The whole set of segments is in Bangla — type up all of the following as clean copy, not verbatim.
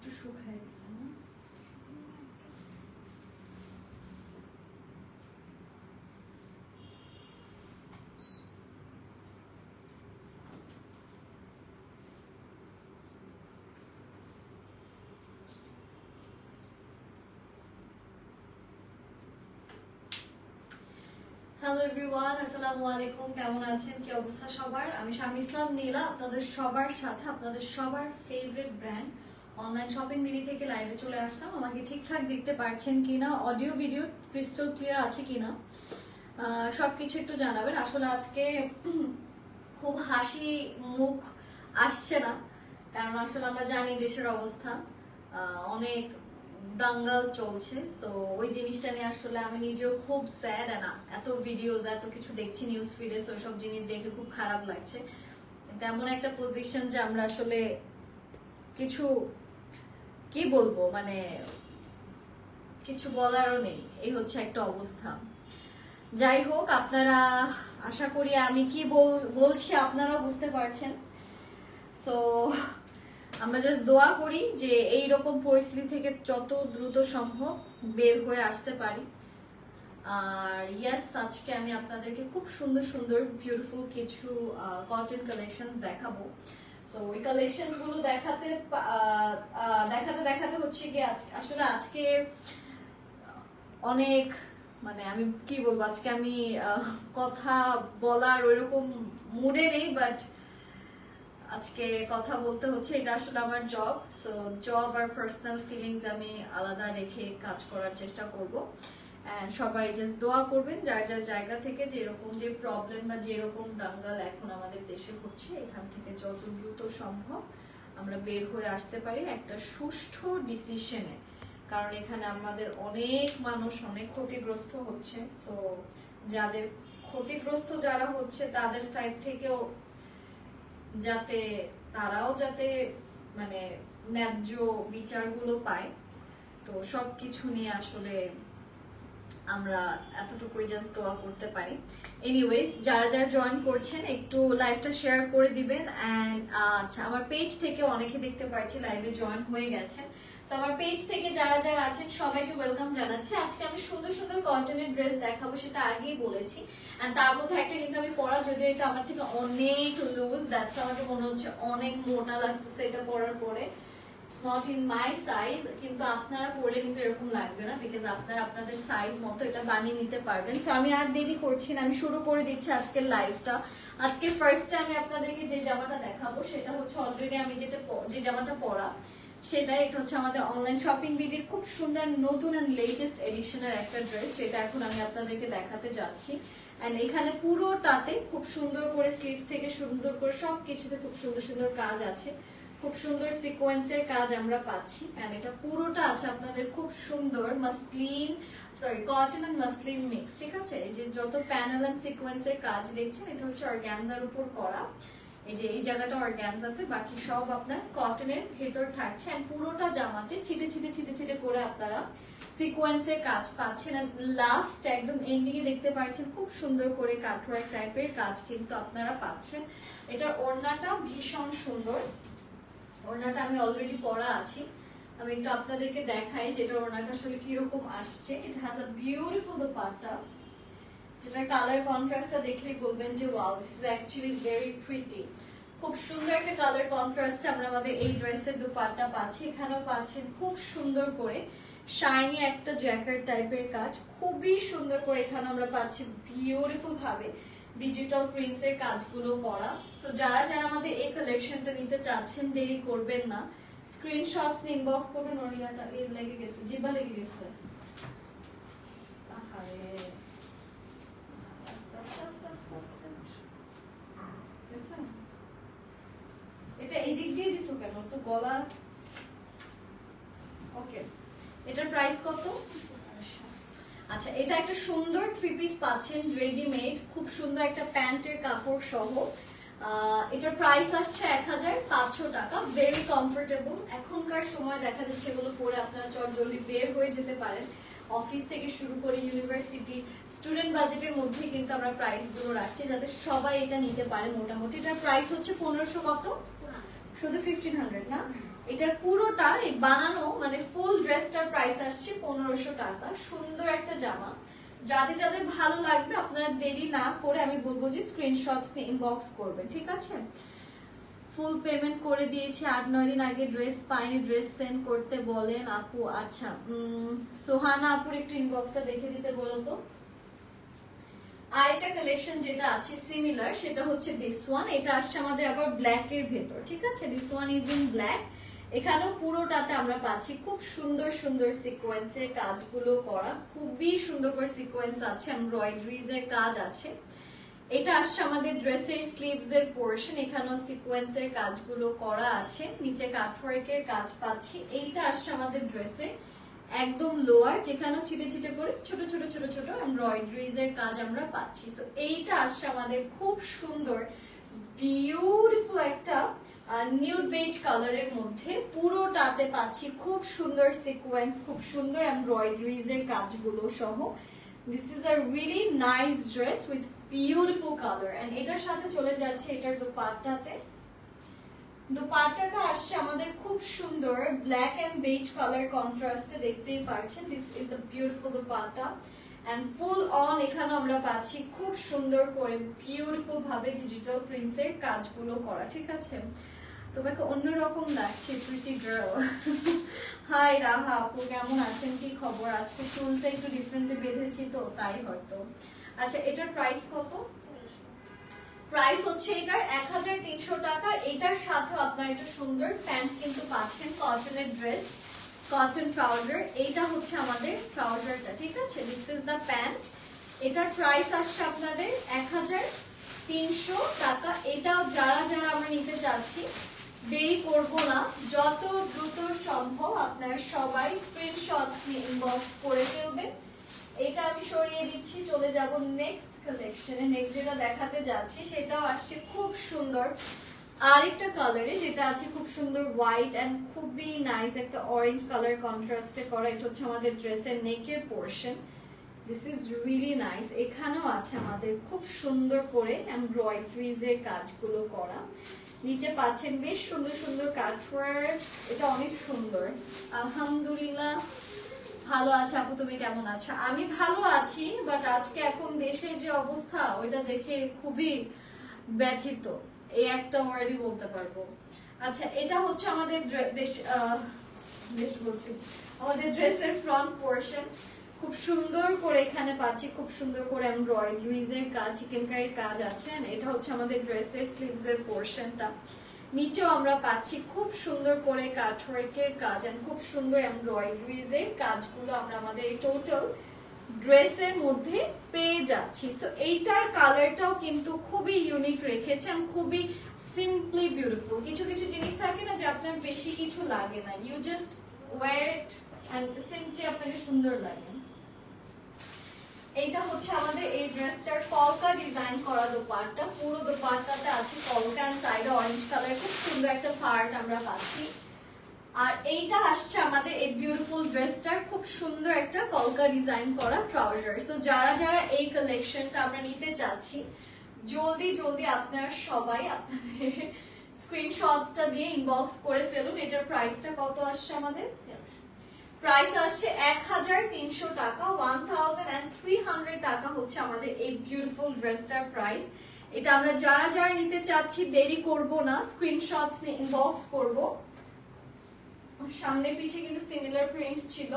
একটু শুকায় গেছে না? হ্যালো এভরিওয়ান, আসসালামু আলাইকুম। কেমন আছেন? কি অবস্থা সবার? আমি শামি ইসলাম নীলা, আপনাদের সবার সাথে আপনাদের সবার favourite brand online shopping BD থেকে লাইভে চলে আসলাম। আমাকে ঠিকঠাক দেখতে পাচ্ছেন কিনা, অডিও ভিডিও ক্রিস্টাল ক্লিয়ার আছে কিনা সবকিছু একটু জানাবেন। আসলে আজকে খুব হাসি মুখ আসছে না, কারণ আসলে আমরা জানি দেশের অবস্থা, অনেক দাঙ্গাল চলছে। তো ওই জিনিসটা নিয়ে আসলে আমি নিজেও খুব স্যাড, এত ভিডিওস এত কিছু দেখছি নিউজ ফিডে, তো সব জিনিস দেখে খুব খারাপ লাগছে। তেমন একটা পজিশন যে আমরা আসলে কিছু কি বলবো, মানে কিছু বলারও নেই, এই হচ্ছে একটা অবস্থা। যাই হোক, আপনারা আশা করি আমি কি বলছি আপনারা বুঝতে পারছেন। সো আমরা জাস্ট দোয়া করি যে এই রকম পরিস্থিতি থেকে যত দ্রুত সম্ভব বের হয়ে আসতে পারি। আর ইয়েস, আজকে আমি আপনাদেরকে খুব সুন্দর সুন্দর বিউটিফুল কিছু কটন কালেকশনস দেখাবো। সো ওই কালেকশন গুলো দেখাতে দেখাতে হচ্ছে কি আসলে আজকে অনেক, মানে আমি কি বলবো, আজকে আমি কথা বলার ওইরকম মুডে নেই, বাট আজকে কথা বলতে হচ্ছে। এটা আসলে আমার জব, সো জব আর পার্সোনাল ফিলিংস আমি আলাদা রেখে কাজ করার চেষ্টা করব। এন্ড সবাই জাস্ট দোয়া করবেন যার যার জায়গা থেকে, যে এরকম যে প্রবলেম বা যেরকম দাঙ্গাল এখন আমাদের দেশে হচ্ছে, এখান থেকে যত দ্রুত সম্ভব আমরা বের হয়ে আসতে পারি একটা সুষ্ঠু ডিসিশনে। কারণ এখানে আমাদের অনেক মানুষ অনেক ক্ষতিগ্রস্ত হচ্ছে। সো যাদের ক্ষতিগ্রস্ত যারা হচ্ছে তাদের সাইড থেকেও যাতে তারাও যাতে মানে ন্যায্য বিচারগুলো পায়। তো সবকিছু নিয়ে আসলে আমরা এতটুকুই জাস্ট দোয়া করতে পারি। এনিওয়েজ, যারা যারা জয়েন করছেন একটু লাইভটা শেয়ার করে দিবেন। এন্ড আচ্ছা, আমার পেজ থেকে অনেকে দেখতে পাচ্ছি লাইভে জয়েন হয়ে গেছেন। তো আমার পেজ থেকে যারা যারা আছেন সবাইকে ওয়েলকাম জানাচ্ছি। আজকে আমি সুন্দর সুন্দর কটনের ড্রেস দেখাবো, সেটা আগেই বলেছি। এন্ড তার মধ্যে একটা কিন্তু আমি পরা, যদিও এটা আমার থেকে অনেক লুজ, দ্যাটস আমাকে মনে হচ্ছে অনেক মোটা লাগতেছে এটা পরার পরে। নট ইন মাই সাইজ, কিন্তু আপনারা পরলে কিন্তু এরকম লাগবে না, বিকজ আপনারা আপনাদের সাইজ মতো এটা বানিয়ে নিতে পারবেন। সো আমি আর দেরি করছি না, আমি শুরু করে দিচ্ছি আজকের লাইভটা। আজকে ফার্স্ট টাইম আপনাদেরকে যে জামাটা দেখাবো সেটা হচ্ছে অলরেডি আমি যে জামাটা পরা সেটাই। এটা হচ্ছে আমাদের অনলাইন শপিং ভিডিওর খুব সুন্দর নতুন এন্ড লেটেস্ট এডিশনের একটা ড্রেস, যেটা এখন আমি আপনাদেরকে দেখাতে যাচ্ছি। এন্ড এখানে পুরোটাতে খুব সুন্দর করে স্লিভস থেকে সুন্দর করে সবকিছুতে খুব সুন্দর সুন্দর কাজ আছে, খুব সুন্দর সিকোয়েন্সের কাজ আমরা পাচ্ছি। এন্ড এটা পুরোটা আছে আপনাদের খুব সুন্দর muslin, sorry cotton and muslin mix, ঠিক আছে? এই যে যত প্যানেল এন্ড সিকোয়েন্সের কাজ দেখছেন এটা হচ্ছে অর্গানজার উপর করা। এই যে এই জায়গাটা অর্গানজাতে, বাকি সব আপনার কটনের ভেতর থাকছে। এন্ড পুরোটা জামাতে ছিটে ছিটে ছিটে ছিটে করে আপনারা সিকোয়েন্সের কাজ পাচ্ছেন। এন্ড লাস্ট একদম এন্ডিং এ দেখতে পাচ্ছেন খুব সুন্দর করে কাটওয়ার্ক টাইপের কাজ কিন্তু আপনারা পাচ্ছেন। এটার ওড়নাটা ভীষণ সুন্দর, ওড়নাটা আমি অলরেডি পরা আছি, আমি একটু আপনাদেরকে দেখাই যেটা ওড়নাটা আসলে কিরকম আসছে। It has a beautiful dupatta, যেটার কালার কন্ট্রাস্টটা দেখলে বলবেন যে wow, this is actually very pretty. খুব সুন্দর একটা কালার কন্ট্রাস্ট আমরা আমাদের এই ড্রেসের দোপাট্টা পাচ্ছি। এখানেও পাচ্ছেন খুব সুন্দর করে শাইনি একটা জ্যাকেট টাইপের কাজ, খুবই সুন্দর করে এখানে আমরা পাচ্ছি বিউটিফুল ভাবে ডিজিটাল প্রিন্টস এর কাজগুলো করা। তো যারা যারা আমাদের এই কালেকশনটা নিতে চাচ্ছেন দেরি করবেন না, স্ক্রিনশটস ইনবক্স করবেন। নড়িয়াটা লেগে গেছে, জিবা লেগে গেছে। এটা এই দিক দিয়ে দিছো কেন? তো গলা ওকে। এটার প্রাইস কত? আচ্ছা, এটা একটা সুন্দর থ্রি পিস পাচ্ছেন রেডিমেড, খুব সুন্দর একটা প্যান্টের কাপড় সহ। এটার প্রাইস আসছে 1500 টাকা। Very comfortable. এখনকার সময় দেখা যাচ্ছে এগুলো পরে আপনারা চটজলদি বের হয়ে যেতে পারেন, অফিস থেকে শুরু করে ইউনিভার্সিটি, স্টুডেন্ট বাজেটের মধ্যে কিন্তু আমরা প্রাইস গুলো রাখছি যাতে সবাই এটা নিতে পারে মোটামুটি। এটার প্রাইস হচ্ছে 1500 কত? শুধু 1500 না, এটার পুরোটা বানানো মানে ফুল ড্রেসটার প্রাইস আসছে 1500 টাকা। সুন্দর একটা জামা, যাদের যাদের ভালো লাগবে আপনারা দেরি না করে আমি বলবো যে স্ক্রিনশটস নিয়ে ইনবক্স করবেন, ঠিক আছে? ফুল পেমেন্ট করে দিয়েছি, 8-9 দিন আগে ড্রেস পাইনি, ড্রেস সেন্ড করতে বলেন আপু। আচ্ছা, সোহানা আপুর একটু ইনবক্সটা দেখে দিতে বলো তো। আরেকটা কালেকশন যেটা আছে সিমিলার সেটা হচ্ছে দিস ওয়ান, এটা আসছে আমাদের আবার ব্ল্যাক এর ভেতর, ঠিক আছে? This one is in black. এখানেও পুরোটাতে আমরা পাচ্ছি খুব সুন্দর সুন্দর সিকোয়েন্সের কাজগুলো করা, খুবই সুন্দর করে সিকোয়েন্স আছে, এমব্রয়ডারিজ এর কাজ আছে। এটা আসছে আমাদের ড্রেসের স্লিভস এর পোরশন, এখানেও সিকোয়েন্সের কাজগুলো করা আছে, নিচে কাটওয়ার্কের কাজ পাচ্ছি। এইটা আসছে আমাদের ড্রেসের একদম লোয়ার, যেখানেও ছিটে ছিটে করে ছোট ছোট ছোট ছোট এমব্রয়ডারিজ এর কাজ আমরা পাচ্ছি। সো এইটা আসছে আমাদের খুব সুন্দর বিউটিফুল একটা নিউড বেজ কালারের মধ্যে, পুরোটাতে পাচ্ছি খুব সুন্দর সিকোয়েন্স, খুব সুন্দর এমব্রয়ডারিজ এর কাজগুলো সহ। This is a really nice dress with beautiful colour. And এটার সাথে চলে যাচ্ছে এটার দোপাট্টাতে। দোপাট্টাটা আসছে আমাদের খুব সুন্দর ব্ল্যাক এন্ড বেজ কালার কন্ট্রাস্টে, দেখতেই পাচ্ছেন। This is the beautiful dupatta and full on এখানে আমরা পাচ্ছি খুব সুন্দর করে বিউটিফুল ভাবে ডিজিটাল প্রিন্টস এর কাজগুলো করা, ঠিক আছে? তোমাকে অন্যরকম লাগছে প্রিটি গার্ল। হাই রাহা আপু, কেমন আছেন, কি খবর? আজকে চুলটা একটু ডিফারেন্টলি বেঁধেছি তো তাই হয়তো। আচ্ছা, এটার প্রাইস কত? প্রাইস হচ্ছে এটার 1300 টাকা। এটার সাথে আপনার এটা সুন্দর প্যান্ট কিন্তু পাচ্ছেন, কটনের ড্রেস, কটন ট্রাউজার। এইটা হচ্ছে আমাদের ট্রাউজারটা, ঠিক আছে? This is the pant. এটার প্রাইস আসছে আপনাদের 1300 টাকা। এটাও যারা যারা আমরা নিতে চাচ্ছি দেরি করব না, যত দ্রুত সম্ভব আপনারা সবাই স্ক্রিনশটস নিয়ে ইনবক্স করে ফেলবেন। এটা আমি সরিয়ে দিচ্ছি, চলে যাব নেক্সট কালেকশনে। নেক্সট যেটা দেখাতে যাচ্ছি সেটাও আসছে খুব সুন্দর আরেকটা কালারে, যেটা আছে খুব সুন্দর হোয়াইট এন্ড খুবই নাইস একটা অরেঞ্জ কালার কন্ট্রাস্টে করা। এটা হচ্ছে আমাদের ড্রেসের নেকের portion. This is really nice. এখানেও আছে আমাদের খুব সুন্দর করে এমব্রয়ডারিজ এর কাজগুলো করা। নিচে পাচ্ছেন বেশ সুন্দর সুন্দর কাটওয়ার্ক, এটা অনেক সুন্দর। আলহামদুলিল্লাহ ভালো আছে আপু, তুমি কেমন আছো? আমি ভালো আছি, বাট আজকে এখন দেশের যে অবস্থা ওইটা দেখে খুবই ব্যথিত, এই একটা ওয়ার্ডই বলতে পারবো। আচ্ছা, এটা হচ্ছে আমাদের আমাদের ড্রেসের ফ্রন্ট পোরশন। খুব সুন্দর করে এখানে পাচ্ছি খুব সুন্দর করে এমব্রয়ডারিজ এর কাজ, চিকেন কারির কাজ আছে। এটা হচ্ছে আমাদের ড্রেসের স্লিভস এর পোরশনটা। নিচেও আমরা পাচ্ছি খুব সুন্দর করে কাটওয়ার্কের কাজ এন্ড খুব সুন্দর এমব্রয়ডারিজ এর কাজগুলো আমরা আমাদের এই টোটাল ড্রেসের মধ্যে পেয়ে যাচ্ছি। সো এইটার কালারটাও কিন্তু খুবই ইউনিক রেখেছেন, খুবই সিম্পলি বিউটিফুল। কিছু কিছু জিনিস থাকে না যে আপনার বেশি কিছু লাগে না, you just wear it and simply আপনাকে সুন্দর লাগে। এইটা হচ্ছে আমাদের এই ড্রেসটার কলকা ডিজাইন করা দোপাট্টা। পুরো দোপাট্টাতে আছে কলকা এন্ড সাইডে অরেঞ্জ কালার, খুব সুন্দর একটা পার্ট আমরা পাচ্ছি। আর এইটা আসছে আমাদের এই বিউটিফুল ড্রেসটার খুব সুন্দর একটা কলকা ডিজাইন করা ট্রাউজার। সো যারা যারা এই কালেকশনটা আমরা নিতে চাচ্ছি জলদি জলদি আপনারা সবাই আপনাদের স্ক্রিনশটসটা দিয়ে ইনবক্স করে ফেলুন। এটার প্রাইসটা কত আসছে আমাদের? প্রাইস আসছে 1300 টাকা, 1300 টাকা হচ্ছে আমাদের এই বিউটিফুল ড্রেসটার প্রাইস। এটা আমরা যারা যারা নিতে চাচ্ছি দেরি করব না, স্ক্রিনশটস নিয়ে ইনবক্স করব। সামনে পিছে কিন্তু সিমিলার প্রিন্ট ছিল।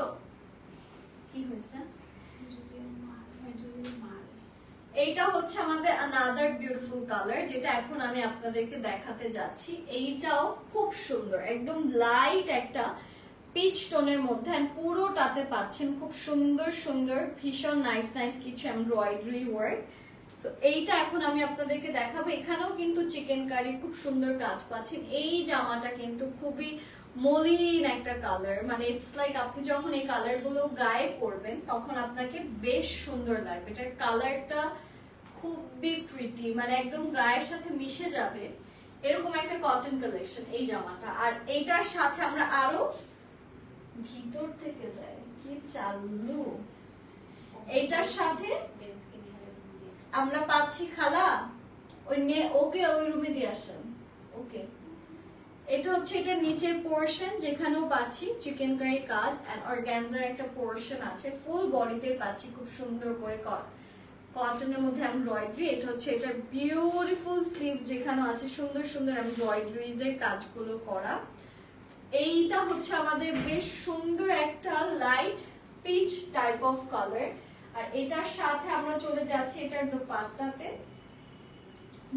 কি হয়েছে? এইটা হচ্ছে আমাদের আনাদার বিউটিফুল কালার, যেটা এখন আমি আপনাদেরকে দেখাতে যাচ্ছি। এইটাও খুব সুন্দর, একদম লাইট একটা পিচ টোনের মধ্যে, পুরোটাতে পাচ্ছেন খুব সুন্দর সুন্দর ভীষণ নাইস নাইস কিছু এমব্রয়ডারি ওয়ার্ক। সো এইটা এখন আমি আপনাদেরকে দেখাবো। এখানেও কিন্তু চিকেন কারি খুব সুন্দর কাজ পাচ্ছেন। এই জামাটা কিন্তু খুবই মলিন একটা কালার, মানে ইটস লাইক আপনি যখন এই কালার গুলো গায়ে পরবেন তখন আপনাকে বেশ সুন্দর লাগবে। এটার কালারটা খুবই প্রিটি, মানে একদম গায়ের সাথে মিশে যাবে এরকম একটা কটন কালেকশন এই জামাটা। আর এইটার সাথে আমরা আরো ভিতর থেকে যায় কি চালু, এইটার সাথে আমরা পাচ্ছি খালা ওই মেয়ে, ওকে ওই রুমে দিয়ে আসেন। ওকে, এটা হচ্ছে এটা নিচের পোর্শন, যেখানেও পাচ্ছি চিকেন কারি কাজ এন্ড অর্গানজার একটা পোর্শন আছে, ফুল বডিতে পাচ্ছি খুব সুন্দর করে কটনের মধ্যে এমব্রয়ডারি। এটা হচ্ছে এটার বিউটিফুল স্লিভ, যেখানে আছে সুন্দর সুন্দর এমব্রয়ডারিজ এর কাজগুলো করা। এইটা হচ্ছে আমাদের বেশ সুন্দর একটা light peach type of colour. আর এটার সাথে আমরা চলে যাচ্ছি এটার দোপাট্টাতে।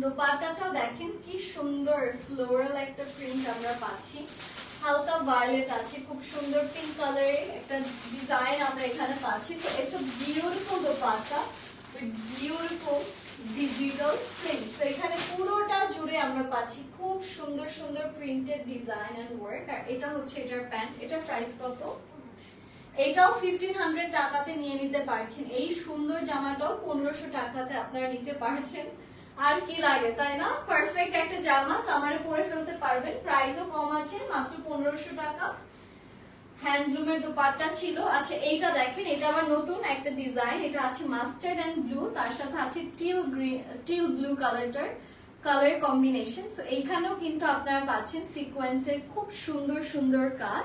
দোপাট্টাটাও দেখেন কি সুন্দর ফ্লোরাল একটা প্রিন্ট আমরা পাচ্ছি, হালকা ভায়োলেট আছে, খুব সুন্দর পিঙ্ক কালারের একটা ডিজাইন আমরা এখানে পাচ্ছি। So it's a beautiful dupatta with beautiful digital print. তো এখানে পুরোটা জুড়ে আমরা পাচ্ছি খুব সুন্দর সুন্দর প্রিন্টেড ডিজাইন এন্ড ওয়ার্ক। আর এটা হচ্ছে এটার প্যান্ট। এটার প্রাইস কত? এটাও 1500 টাকাতে নিয়ে নিতে পারছেন। এই সুন্দর জামাটাও 1500 টাকাতে আপনারা নিতে পারছেন। আর কি লাগে, তাই না? পারফেক্ট একটা জামা, সামারে পরে ফেলতে পারবেন। প্রাইসও কম আছে, মাত্র 1500 টাকা। হ্যান্ডলুমের দোপাট্টা ছিল। আচ্ছা এইটা দেখেন, এটা আবার নতুন একটা ডিজাইন। এটা আছে মাস্টার্ড এন্ড ব্লু, তার সাথে আছে teal blue colour combination. So এইখানেও কিন্তু আপনারা পাচ্ছেন সিকোয়েন্সের খুব সুন্দর সুন্দর কাজ।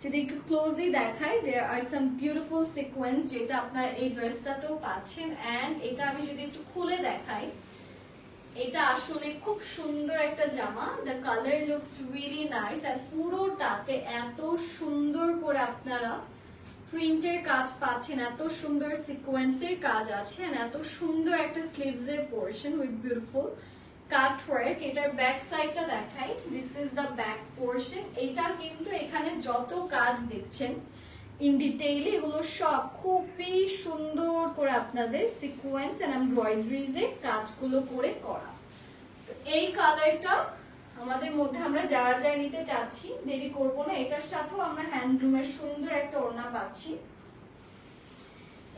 যদি একটু ক্লোজলি দেখাই, দেয়ার আর সাম বিউটিফুল সিকোয়েন্স, যেটা আপনার এই ড্রেসটাতেও পাচ্ছেন। এন্ড এটা আমি যদি একটু খুলে দেখাই, এটা আসলে খুব সুন্দর একটা জামা। The colour looks really nice. আর পুরোটাতে এত সুন্দর করে আপনারা প্রিন্টের কাজ পাচ্ছেন, এত সুন্দর সিকোয়েন্সের কাজ আছে, এত সুন্দর একটা স্লিভস এর portion with beautiful cut work. এটার ব্যাক সাইডটা দেখাই, this is the back portion. এটা কিন্তু এখানে যত কাজ দেখছেন ইন ডিটেইলে, এগুলো সব খুবই সুন্দর করে আপনাদের সিকোয়েন্স এন্ড এমব্রয়ডারিজ এর কাজগুলো করে করা। এই কালারটা আমাদের মধ্যে আমরা যারা যারা নিতে চাচ্ছি, দেরি করব না। এটার সাথেও আমরা হ্যান্ডলুমের সুন্দর একটা ওড়না পাচ্ছি।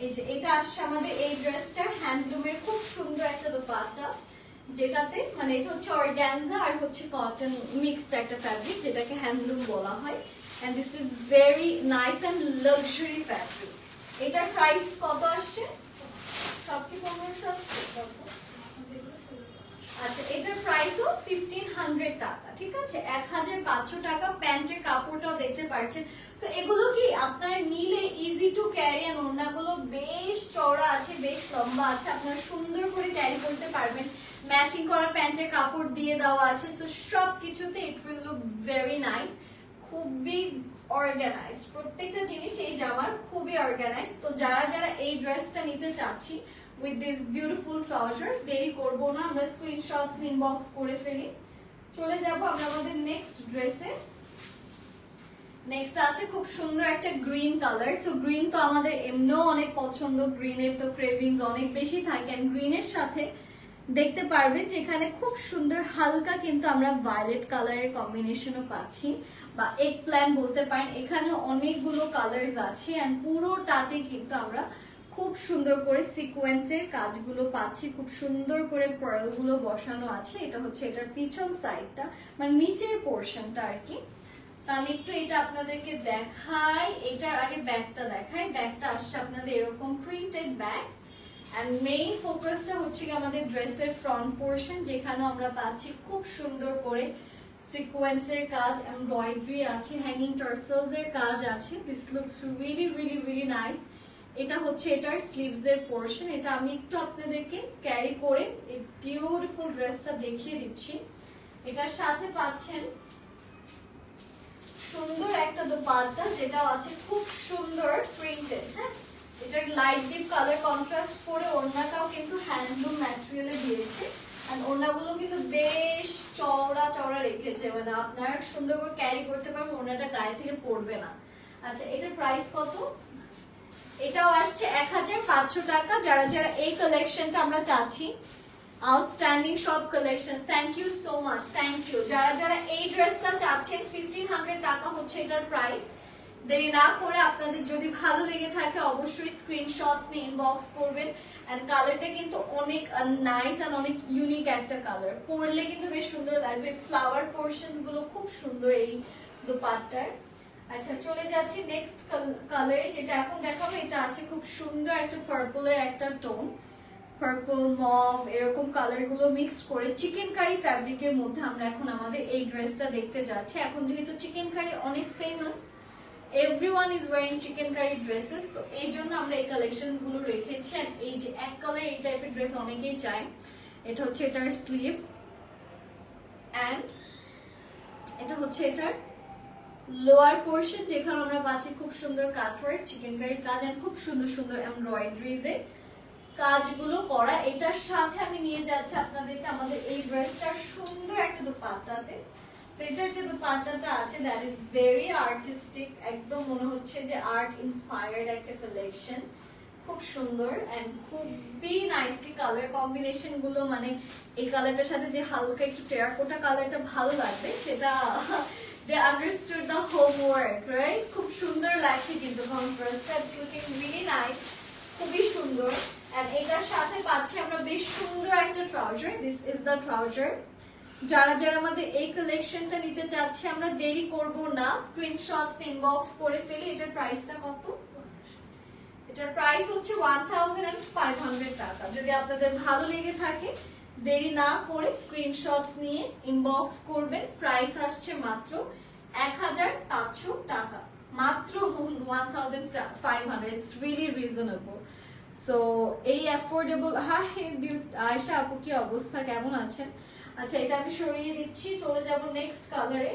এই যে এটা আসছে আমাদের এই ড্রেসটার হ্যান্ডলুমের খুব সুন্দর একটা দোপাট্টা, যেটাতে মানে এটা হচ্ছে অর্গানজা আর হচ্ছে কটন মিক্সড একটা ফ্যাব্রিক, যেটাকে হ্যান্ডলুম বলা হয়। and this is very nice and luxury fabric. এটার প্রাইস কত আসছে? সব কি 1500 আসছে? আচ্ছা এটার প্রাইসও 1500 টাকা, ঠিক আছে, 1500 টাকা। প্যান্টের কাপড়টাও দেখতে পাচ্ছেন। সো এগুলো কি আপনার নিলে ইজি টু ক্যারি, আর ওড়নাগুলো বেশ চওড়া আছে, বেশ লম্বা আছে, আপনারা সুন্দর করে ক্যারি করতে পারবেন। ম্যাচিং করা প্যান্টের কাপড় দিয়ে দেওয়া আছে। সো সবকিছুতে it will look very nice. খুবই অর্গানাইজড প্রত্যেকটা জিনিস এই জামার, খুবই অর্গানাইজড। তো যারা যারা এই ড্রেসটা নিতে চাচ্ছি উইথ দিস বিউটিফুল ট্রাউজার, দেরি করবো না, আমরা স্ক্রিনশটস ইনবক্স করে ফেলি। চলে যাব আমরা আমাদের নেক্সট ড্রেসে। নেক্সট আছে খুব সুন্দর একটা গ্রিন কালার। সো গ্রিন তো আমাদের এমনিও অনেক পছন্দ, গ্রিনের তো ক্রেভিংস অনেক বেশি থাকে। গ্রিনের সাথে দেখতে পারবেন যে এখানে খুব সুন্দর হালকা কিন্তু আমরা ভায়োলেট কালারের কম্বিনেশনও পাচ্ছি, বা এগ প্ল্যান বলতে পারেন। এখানে অনেকগুলো কালার্স আছে এন্ড পুরোটাতে কিন্তু আমরা খুব সুন্দর করে সিকোয়েন্সের কাজগুলো পাচ্ছি, খুব সুন্দর করে পার্লগুলো বসানো আছে। এটা হচ্ছে এটার পিছন সাইডটা, মানে নিচের পোর্শনটা আর কি। তা আমি একটু এটা আপনাদেরকে দেখাই। এটার আগে ব্যাগটা দেখাই। ব্যাগটা আসছে আপনাদের এরকম প্রিন্টেড ব্যাগ। এন্ড মেইন ফোকাসটা হচ্ছে কি আমাদের ড্রেসের ফ্রন্ট পোর্শন, যেখানে আমরা পাচ্ছি খুব সুন্দর করে সিকোয়েন্সের কাজ, এমব্রয়ডারি আছে, হ্যাঙ্গিং টার্সেলস এর কাজ আছে। This looks really really really nice. এটা হচ্ছে এটার স্লিভস এর পোর্শন। এটা আমি একটু আপনাদেরকে ক্যারি করে এই বিউটিফুল ড্রেসটা দেখিয়ে দিচ্ছি। এটার সাথে পাচ্ছেন সুন্দর একটা দোপাট্টা, যেটাও আছে খুব সুন্দর প্রিন্টেড। হ্যাঁ, এটার লাইট ডিপ কালার কন্ট্রাস্ট করে ওড়নাটাও কিন্তু হ্যান্ডলুম ম্যাটেরিয়ালে দিয়েছে। আর ওড়নাগুলো কিন্তু বেশ চওড়া চওড়া রেখেছে, মানে আপনারা সুন্দর করে ক্যারি করতে পারবেন, ওড়নাটা গায়ে থেকে পড়বে না। আচ্ছা এটার প্রাইস কত? এটাও আসছে 1500 টাকা। যারা যারা এই কালেকশনটা আমরা চাচ্ছি, আউটস্ট্যান্ডিং সব collection, thank you so much, thank you. যারা যারা এই ড্রেসটা চাচ্ছেন 1500 টাকা হচ্ছে এটার প্রাইস। দেরি না করে আপনাদের যদি ভালো লেগে থাকে অবশ্যই স্ক্রিনশটস নিয়ে ইনবক্স করবেন। এন্ড কালারটা কিন্তু অনেক নাইস এন্ড অনেক ইউনিক একটা কালার, পরলে কিন্তু বেশ সুন্দর লাগবে। ফ্লাওয়ার পোর্শনস গুলো খুব সুন্দর এই দোপাট্টার। আচ্ছা চলে যাচ্ছি নেক্সট কালারে, যেটা এখন দেখাবো। এটা আছে খুব সুন্দর একটা পার্পলের একটা টোন, পার্পল, মভ এরকম কালার গুলো মিক্স করে চিকেন কারি ফ্যাব্রিকের মধ্যে আমরা এখন আমাদের এই ড্রেসটা দেখতে যাচ্ছি। এখন যেহেতু চিকেন কারি অনেক famous, everyone is wearing chikankari dresses, তো এই জন্য আমরা এই কালেকশনস গুলো রেখেছি। আর এই যে এক কালার এই টাইপের ড্রেস অনেকেই চায়। এটা হচ্ছে এটার স্লিভস এন্ড এটা হচ্ছে এটার লোয়ার পোর্শন, যেখানে আমরা পাচ্ছি খুব সুন্দর কাটওয়ার্ক চিকেন কারির কাজ এন্ড খুব সুন্দর সুন্দর এমব্রয়ডারিজ এর কাজগুলো করা। এটার সাথে আমি নিয়ে যাচ্ছি আপনাদেরকে আমাদের এই ড্রেসটার সুন্দর একটা দোপাট্টাতে। তো এটার যে দোপাট্টাটা আছে দ্যাট ইজ ভেরি আর্টিস্টিক, একদম মনে হচ্ছে যে আর্ট ইন্সপায়ার্ড একটা কালেকশন, খুব সুন্দর এন্ড খুবই নাইসলি কালার কম্বিনেশন গুলো, মানে এই কালারটার সাথে যে হালকা একটু টেরাকোটা কালারটা ভালো লাগবে সেটা they understood the homework, right? খুব সুন্দর লাগছে কিন্তু কন্ট্রাস্টটা, ইটস লুকিং রিয়েলি নাইস, খুবই সুন্দর। এন্ড এটার সাথে পাচ্ছি আমরা বেশ সুন্দর একটা trouser, this is the trouser. যারা যারা আমাদের এই কালেকশনটা নিতে চাচ্ছে আমরা দেরি করব না, স্ক্রিনশটস ইনবক্স করে ফেলে। এটার প্রাইসটা কত? এটার প্রাইস হচ্ছে 1500 টাকা। যদি আপনাদের ভালো লেগে থাকে দেরি না করে স্ক্রিনশটস নিয়ে ইনবক্স করবেন। প্রাইস আসছে মাত্র 1500 টাকা, মাত্র 1500, ইটস রিয়েলি রিজনেবল। সো এই অ্যাফোর্ডেবল, হ্যাঁ আয়েশা আপু কি অবস্থা, কেমন আছেন? আচ্ছা এটা আমি সরিয়ে দিচ্ছি, চলে যাব নেক্সট কালারে।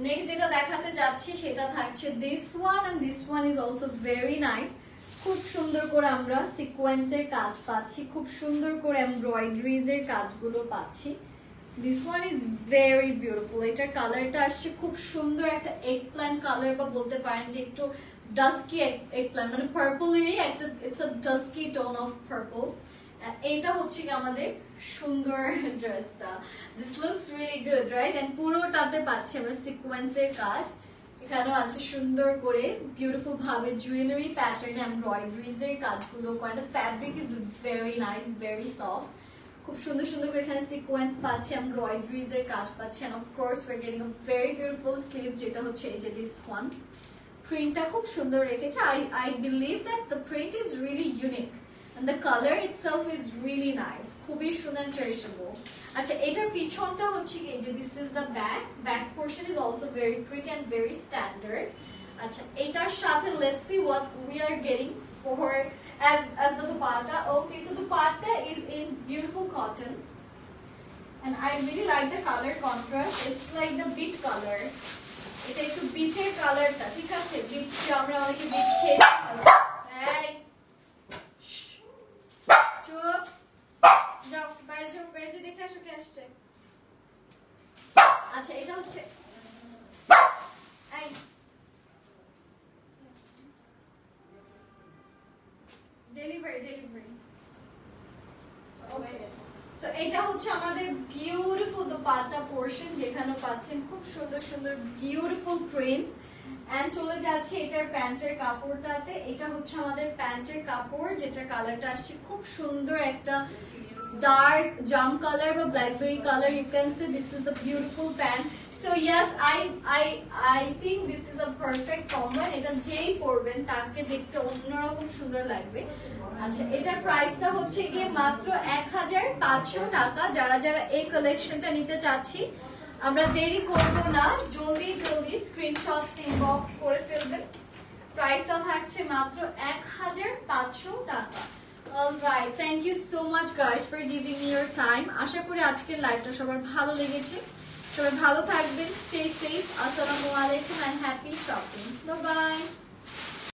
নেক্সট যেটা দেখাতে যাচ্ছি সেটা থাকছে this one, and this one is also very nice. খুব সুন্দর করে আমরা সিকোয়েন্সের কাজ পাচ্ছি, খুব সুন্দর করে এমব্রয়ডারিজ এর কাজগুলো পাচ্ছি। This one is very beautiful. এটার কালারটা আসছে খুব সুন্দর একটা এগ প্ল্যান্ট কালার, বা বলতে পারেন যে একটু ডাস্কি এগ প্ল্যান্ট, মানে পার্পলেরই একটা, it's a dusky tone of purple. এটা হচ্ছে কি আমাদের সুন্দর ড্রেসটা, this looks really good, right? And পুরোটাতে পাচ্ছি আমরা সিকোয়েন্সের কাজ, এখানেও আছে সুন্দর করে বিউটিফুল ভাবে জুয়েলারি প্যাটার্ন এমব্রয়ডারিজ এর কাজগুলো করা। Fabric is very nice, very soft, খুব সুন্দর সুন্দর করে এখানে সিকোয়েন্স পাচ্ছি, এমব্রয়ডারিজ এর কাজ পাচ্ছি। End of course we are getting a very beautiful sleeves, যেটা হচ্ছে এই যে দিস ওয়ান। প্রিন্টটা খুব সুন্দর রেখেছে। I believe that the print is really unique and the color itself is really nice, খুবই সুন্দর cherishable। আচ্ছা এটার পিছনটা হচ্ছে কি যে this is the back portion is also very pretty and very standard। আচ্ছা এটার সাথে let's see what we are getting for as the dupatta। Okay, so dupatta is in beautiful cotton and I really like the color contrast, it's like the beet color। এটা একটু বিটের কালারটা, ঠিক আছে? বিট যে আমরা অনেকে বিট খেয়েছি। এই চুপ, যাও বাইরে যাও, বাইরে দেখে আসো কে আসছে। আচ্ছা এটা হচ্ছে এই ডেলিভারি ওকে। সো এটা হচ্ছে আমাদের বিউটিফুল দোপাট্টা পোরশন, যেখানে পাচ্ছেন খুব সুন্দর সুন্দর বিউটিফুল প্রিন্টস। এন্ড চলে যাচ্ছে এটার প্যান্টের কাপড়টাতে। এটা হচ্ছে আমাদের প্যান্টের কাপড়, যেটার কালারটা আসছে খুব সুন্দর একটা dark jam color বা blackberry color, you can say this is the beautiful pant। So yes, I think this is a perfect combo। এটা যেই পরবেন তাকে দেখতে অন্যরকম সুন্দর লাগবে। আচ্ছা এটার প্রাইসটা হচ্ছে গিয়ে মাত্র 1500 টাকা। যারা যারা এই কালেকশনটা নিতে চাচ্ছি আমরা দেরি করব না, জলদি জলদি স্ক্রিনশট ইনবক্স করে ফেলবেন। প্রাইসটা থাকছে মাত্র 1500 টাকা। Alright, thank you so much guys for giving me your time। আশা করি আজকের লাইভটা সবার ভালো লেগেছে। সবাই ভালো থাকবেন, stay safe, আসসালামু আলাইকুম and happy shopping, bye bye।